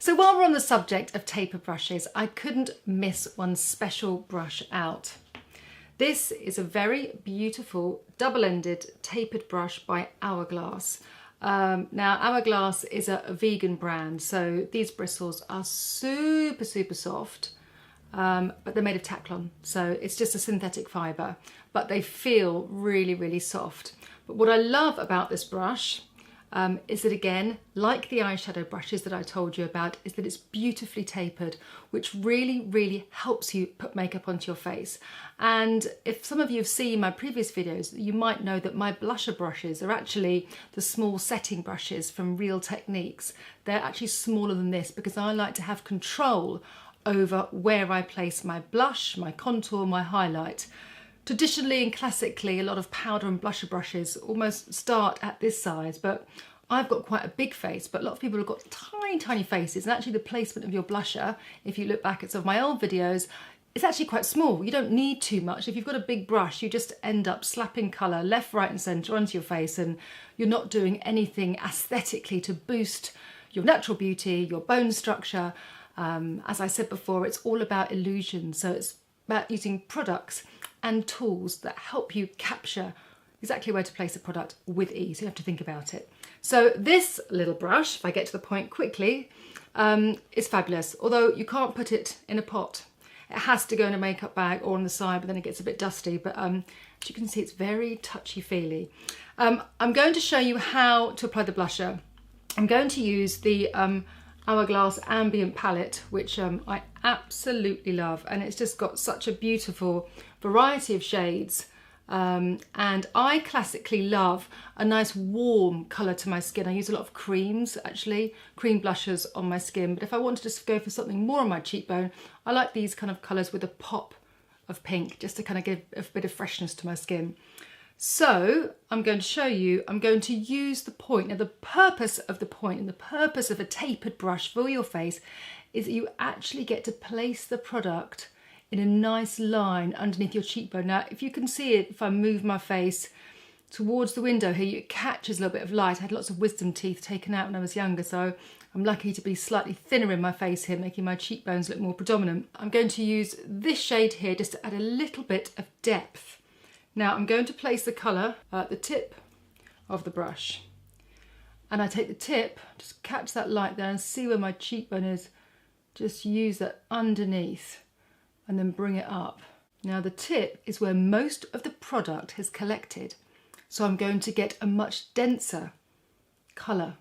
So while we're on the subject of taper brushes, I couldn't miss one special brush out. This is a very beautiful double-ended tapered brush by Hourglass. Now Hourglass is a vegan brand, so these bristles are super soft, but they're made of Taclon, so it's just a synthetic fibre, but they feel really soft. But what I love about this brush is that, again, like the eyeshadow brushes that I told you about, is that it's beautifully tapered, which really helps you put makeup onto your face. And if some of you have seen my previous videos, you might know that my blusher brushes are actually the small setting brushes from Real Techniques. They're actually smaller than this because I like to have control over where I place my blush, my contour, my highlight. Traditionally and classically, a lot of powder and blusher brushes almost start at this size, but I've got quite a big face, but a lot of people have got tiny faces, and actually the placement of your blusher, if you look back at some of my old videos, it's actually quite small. You don't need too much. If you've got a big brush, you just end up slapping colour left, right and centre onto your face, and you're not doing anything aesthetically to boost your natural beauty, your bone structure. As I said before, it's all about illusion, so it's about using products and tools that help you capture exactly where to place a product with ease. You have to think about it. So this little brush, if I get to the point quickly, is fabulous. Although you can't put it in a pot. It has to go in a makeup bag or on the side, but then it gets a bit dusty. But as you can see, it's very touchy-feely. I'm going to show you how to apply the blusher. I'm going to use the Hourglass Ambient palette, which I absolutely love, and it's just got such a beautiful variety of shades, and I classically love a nice warm colour to my skin. I use a lot of creams, actually, cream blushers on my skin, but if I want to just go for something more on my cheekbone, I like these kind of colours with a pop of pink, just to kind of give a bit of freshness to my skin. So I'm going to show you, I'm going to use the point. Now the purpose of the point and the purpose of a tapered brush for your face is that you actually get to place the product in a nice line underneath your cheekbone. Now if you can see it, if I move my face towards the window here, it catches a little bit of light. I had lots of wisdom teeth taken out when I was younger, so I'm lucky to be slightly thinner in my face here, making my cheekbones look more predominant. I'm going to use this shade here just to add a little bit of depth. Now I'm going to place the colour at the tip of the brush, and I take the tip, just catch that light there and see where my cheekbone is, just use that underneath and then bring it up. Now the tip is where most of the product has collected, so I'm going to get a much denser colour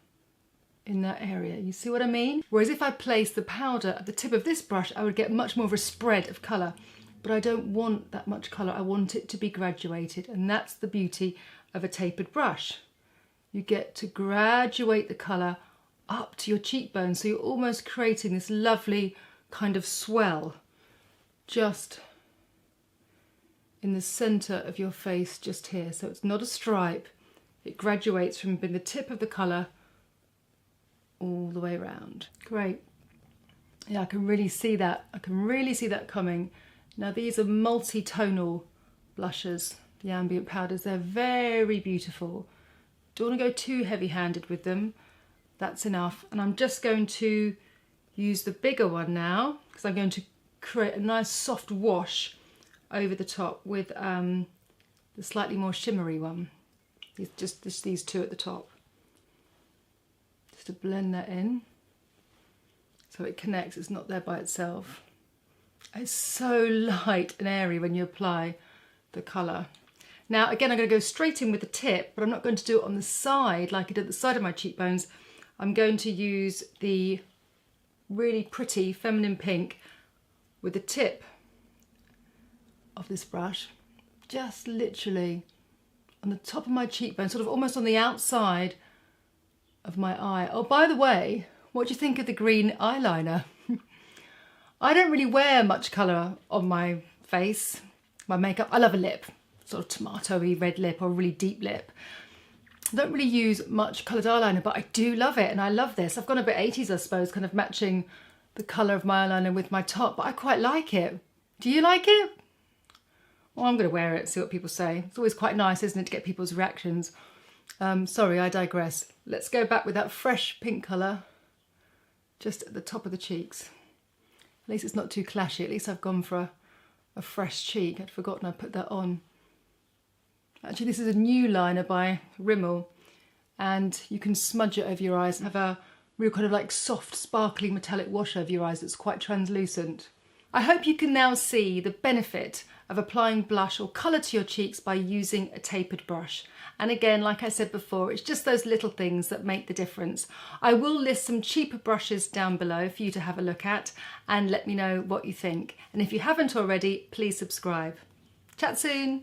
in that area. You see what I mean? Whereas if I place the powder at the tip of this brush, I would get much more of a spread of colour. But I don't want that much colour, I want it to be graduated, and that's the beauty of a tapered brush. You get to graduate the colour up to your cheekbone, so you're almost creating this lovely kind of swell just in the centre of your face, just here. So it's not a stripe, it graduates from being the tip of the colour all the way around. Great. Yeah, I can really see that. I can really see that coming. Now these are multi-tonal blushes, the ambient powders. They're very beautiful. Don't want to go too heavy-handed with them. That's enough. And I'm just going to use the bigger one now, because I'm going to create a nice soft wash over the top with the slightly more shimmery one. Just these two at the top. Just to blend that in so it connects, it's not there by itself. It's so light and airy when you apply the colour. Now again, I'm going to go straight in with the tip, but I'm not going to do it on the side like I did at the side of my cheekbones. I'm going to use the really pretty feminine pink with the tip of this brush, just literally on the top of my cheekbone, sort of almost on the outside of my eye. Oh, by the way, what do you think of the green eyeliner? I don't really wear much colour on my face, my makeup. I love a lip, sort of tomato-y red lip or a really deep lip. I don't really use much coloured eyeliner, but I do love it, and I love this. I've gone a bit 80s, I suppose, kind of matching the colour of my eyeliner with my top, but I quite like it. Do you like it? Well, I'm going to wear it, see what people say. It's always quite nice, isn't it, to get people's reactions. Sorry, I digress. Let's go back with that fresh pink colour. just at the top of the cheeks. At least it's not too clashy. At least I've gone for a fresh cheek. I'd forgotten I put that on. Actually, this is a new liner by Rimmel, and you can smudge it over your eyes and have a real kind of like soft, sparkling metallic wash over your eyes that's quite translucent. I hope you can now see the benefit of applying blush or colour to your cheeks by using a tapered brush. And again, like I said before, it's just those little things that make the difference. I will list some cheaper brushes down below for you to have a look at and let me know what you think. And if you haven't already, please subscribe. Chat soon.